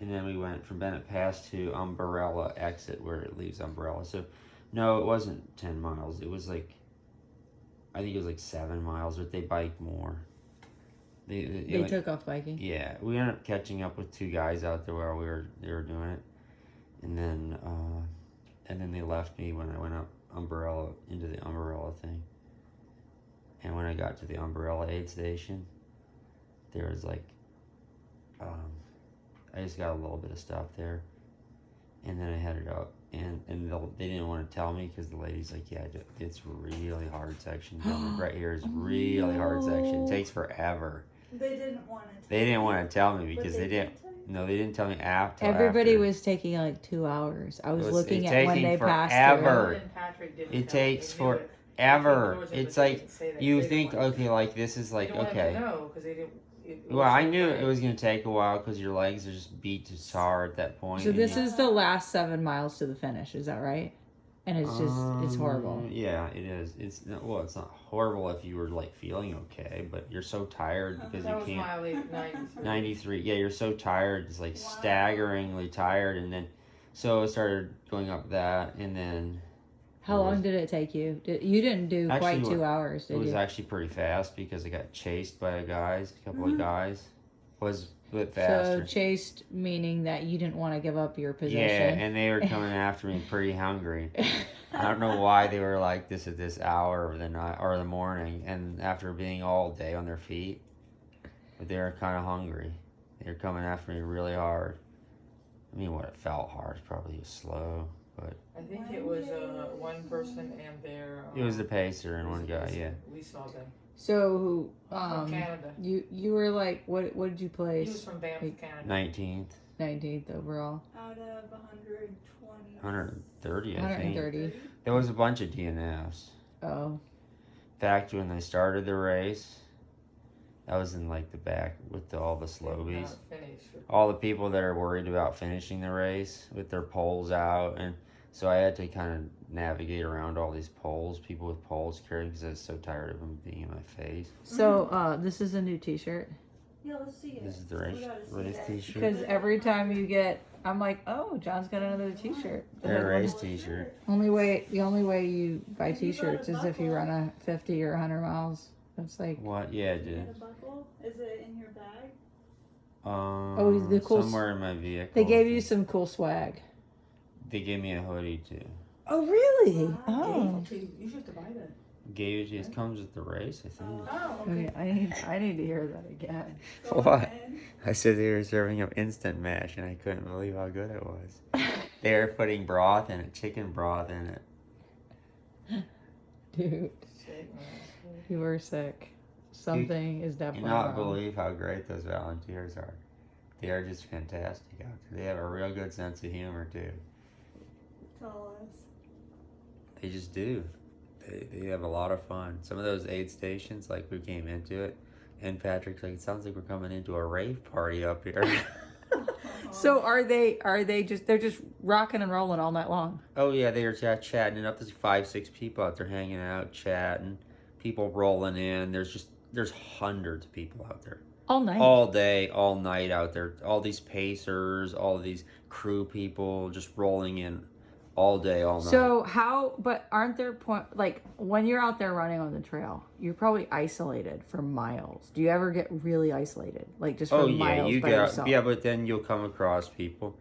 and then we went from Bennett Pass to Umbrella exit where it leaves Umbrella. So, no, it wasn't 10 miles. It was like, I think it was like 7 miles, but they biked more. They took off biking. Yeah, we ended up catching up with 2 guys out there while they were doing it, and then they left me when I went up Umbrella into the Umbrella thing. And when I got to the Umbrella aid station, there was like, I just got a little bit of stuff there, and then I headed up, and they didn't want to tell me because the lady's like, yeah, it's really hard section. Right here is really hard section. It takes forever. They didn't want to. They didn't want to tell me because they didn't. No, they didn't tell me after. Everybody was taking like 2 hours. I was looking at when they passed forever. through. It takes forever. It's like you think, okay, like this is like okay. Well, I knew it was gonna take a while because your legs are just beat to tar at that point. So this is the last 7 miles to the finish. Is that right? And it's just it's horrible. Yeah, it is. It's not horrible if you were like feeling okay, but you're so tired because you can't. 93. Yeah, you're so tired. It's like staggeringly tired, and then so I started going up that, and then. How long did it take you? You didn't do quite 2 hours, did you? It was actually pretty fast because I got chased by a couple of guys. Was a bit faster. So chased meaning that you didn't want to give up your position. Yeah, and they were coming after me pretty hungry. I don't know why they were like this at this hour of the night or the morning, and after being all day on their feet, but they were kind of hungry. They were coming after me really hard. I mean, what it felt hard probably was slow, but I think it was one person and their. It was the pacer and one guy. Yeah. We saw them. So, from Canada. You were like, what did you place? He was from Banff, Canada. 19th. 19th overall. Out of 120. 130, I 130. think. There was a bunch of DNFs. Oh. In fact, when they started the race, I was in like the back with all the slowies. All the people that are worried about finishing the race with their poles out, and so I had to kind of navigate around all these poles, people with poles carrying, because I was so tired of them being in my face. So this is a new T-shirt. Yeah, let's see it. This is the race T-shirt. Because every time you get, I'm like, oh, John's got another T-shirt. They're a race T-shirt. The only way you buy T-shirts is if you run a 50 or 100 miles. That's like what? Yeah, dude. Is it in your bag? The cool. Somewhere in my vehicle. They gave you some cool swag. They gave me a hoodie too. Oh really? Oh. You should have to buy that. Gave it. It comes with the race, I think. Oh, okay. I need to hear that again. What? I said they were serving up instant mash, and I couldn't believe how good it was. They were putting broth in it, chicken broth in it. Dude, you were sick. Something is definitely wrong. You not wrong. believe how great those volunteers are. They are just fantastic out there. They have a real good sense of humor too. Tell us. They just do. They have a lot of fun. Some of those aid stations, like we came into it, and Patrick's like, it sounds like we're coming into a rave party up here. So are they they're just rocking and rolling all night long? Oh yeah, they are chatting it up. There's 5-6 people out there hanging out, chatting, people rolling in. There's hundreds of people out there. All night? All day, all night out there. All these pacers, all these crew people just rolling in all day, all night. So but aren't there like when you're out there running on the trail, you're probably isolated for miles. Do you ever get really isolated? Like just for miles by yourself? Yeah, but then you'll come across people.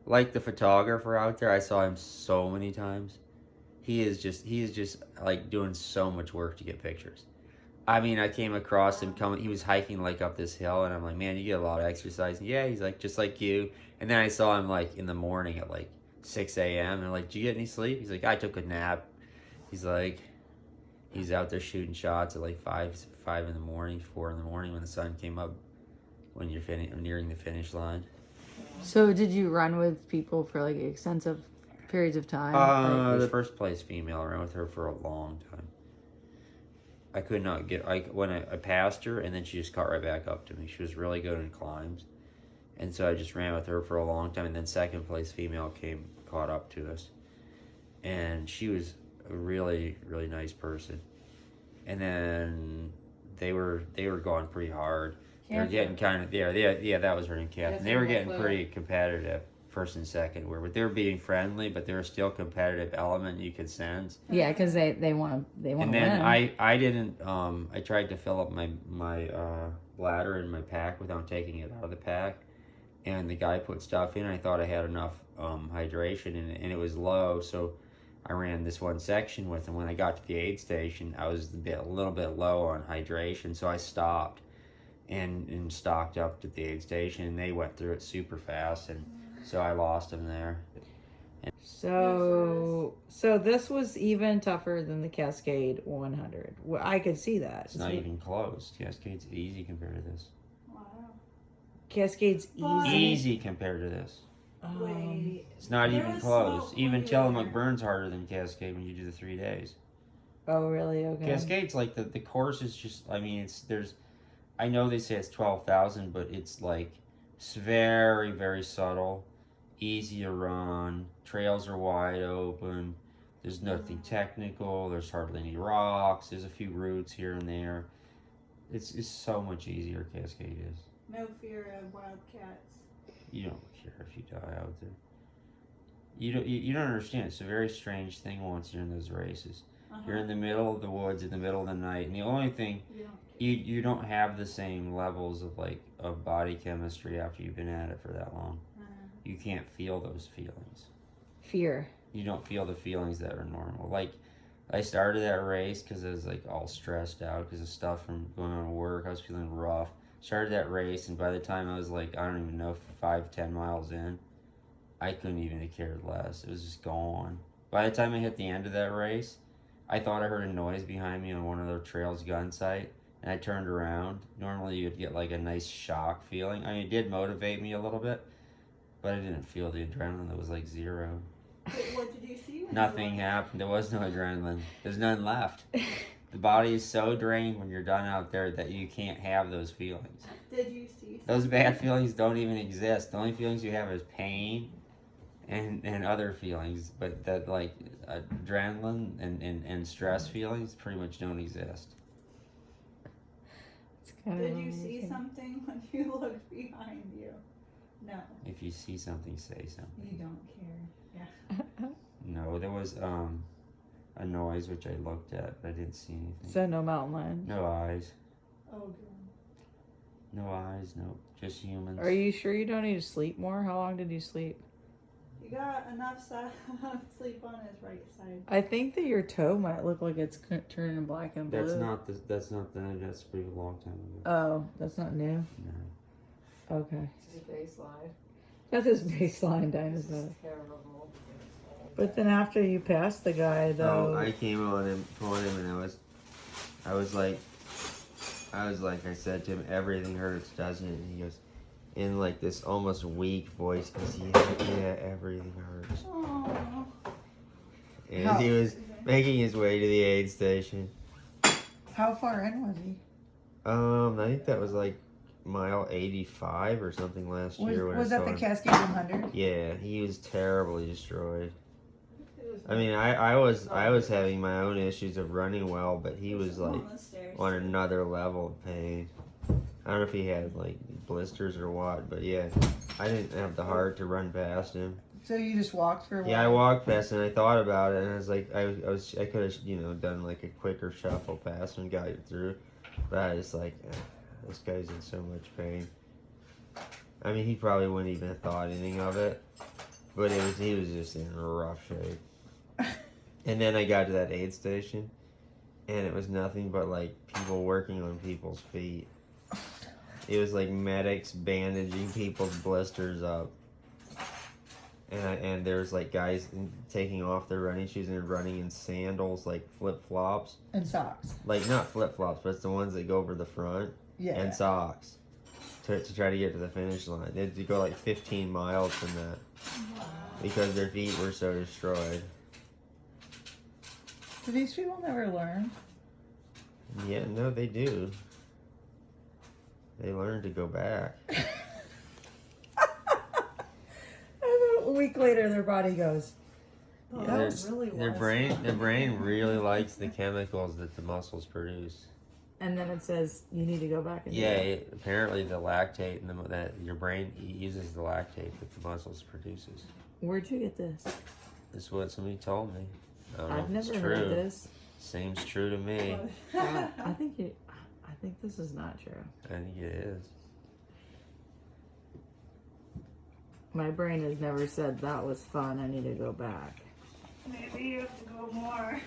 Like the photographer out there, I saw him so many times. He is just like doing so much work to get pictures. I mean, I came across him he was hiking like up this hill, and I'm like, man, you get a lot of exercise. And yeah, he's like, just like you. And then I saw him like in the morning at like 6 a.m. and I'm like, did you get any sleep? He's like, I took a nap. He's like, he's out there shooting shots at like 5 in the morning, 4 in the morning when the sun came up, when you're nearing the finish line. So did you run with people for like extensive periods of time? The first place female, I ran with her for a long time. I could not when I passed her, and then she just caught right back up to me. She was really good in climbs. And so I just ran with her for a long time, and then second place female caught up to us. And she was a really, really nice person. And then they were going pretty hard. They were getting kind of yeah, that was running Catherine. Yes, They were it was getting little. pretty competitive, first and second were, but they were being friendly, but there was still competitive element you could sense. Yeah, because they want to And win. then I didn't I tried to fill up my bladder in my pack without taking it out of the pack, and the guy put stuff in. I thought I had enough hydration in it, and it was low, so I ran this one section with him. When I got to the aid station, I was a little bit low on hydration, so I stopped and stocked up to the aid station, and they went through it super fast, and so I lost him there. So this was even tougher than the Cascade 100. Well, I could see that. It's not even close. Cascade's easy compared to this. Wow. Cascade's But- easy. Easy compared to this. Wait. It's not There even was close. smoke Even when you Tillamook were- Burn's harder than Cascade when you do the 3 days. Oh, really? Okay. Cascade's like the course is just, I mean, I know they say it's 12,000, but it's like, it's very, very subtle, easy to run, trails are wide open, there's nothing technical, there's hardly any rocks, there's a few roots here and there. It's so much easier, Cascade is. No fear of wildcats. You don't care if you die out there. You don't understand. It's a very strange thing once you're in those races. You're in the middle of the woods in the middle of the night, and the only thing you don't have the same levels of body chemistry after you've been at it for that long. You can't feel those feelings. Fear. You don't feel the feelings that are normal. Like, I started that race because I was like all stressed out because of stuff from going on work. I was feeling rough. Started that race, and by the time I was like, I don't even know, 5-10 miles in, I couldn't even have cared less. It was just gone. By the time I hit the end of that race, I thought I heard a noise behind me on one of the trails gun sight, and I turned around. Normally you'd get like a nice shock feeling. I mean, it did motivate me a little bit, but I didn't feel the adrenaline. That was like zero. What did you see? When Nothing you happened. There was no adrenaline. There's none left. The body is so drained when you're done out there that you can't have those feelings. Did you see? Those bad feelings don't even exist. The only feelings you have is pain and other feelings, but that like adrenaline and stress feelings pretty much don't exist. It's kind Did of you see amazing. something when you looked behind you? No, If you see something, say something. you don't care. Yeah. No, there was a noise which I looked at, but I didn't see anything. So no mountain lion. No eyes. Oh, good. No eyes, no. Just humans. Are you sure you don't need to sleep more? How long did you sleep? You got enough sleep on his right side. I think that your toe might look like it's turning black and blue. That's not a pretty long time ago. Oh, that's not new. No. Okay. His baseline. That's his baseline dinosaur. Terrible. But then after you passed the guy, though. Oh, I came on him, and I was like, I said to him, everything hurts, doesn't it? And he goes, in like this almost weak voice, goes, yeah, everything hurts. Aww. And he was making his way to the aid station. How far in was he? I think that was like mile 85 or something last year when Was I that saw the him. Cascade 100? Yeah, he was terribly destroyed. I mean, I was having my own issues of running well, but he was like On the stairs. on another level of pain. I don't know if he had like blisters or what, but yeah, I didn't have the heart to run past him. So you just walked for a while? Yeah, I walked past and I thought about it, and I was like, I could have done like a quicker shuffle past and got it through, but I was like, this guy's in so much pain. I mean, he probably wouldn't even have thought anything of it, but he was just in rough shape. And then I got to that aid station, and it was nothing but like people working on people's feet. It was like medics bandaging people's blisters up, and there was like guys taking off their running shoes and running in sandals, like flip flops, And socks. like not flip flops, but it's the ones that go over the front, Yeah. and socks to try to get to the finish line. They had to go like 15 miles from that because their feet were so destroyed. Do these people never learn? Yeah, no, they do. They learn to go back. And a week later, their body goes. Oh, Yeah, that really their was. brain really likes the chemicals that the muscles produce. and then it says you need to go back and do Yeah, it. apparently the lactate and that your brain uses the lactate that the muscles produces. Where'd you get this? This is what somebody told me. I don't know I've if it's never true. heard this. Seems true to me. I think this is not true. I think it is. My brain has never said that was fun. I need to go back. Maybe you have to go more.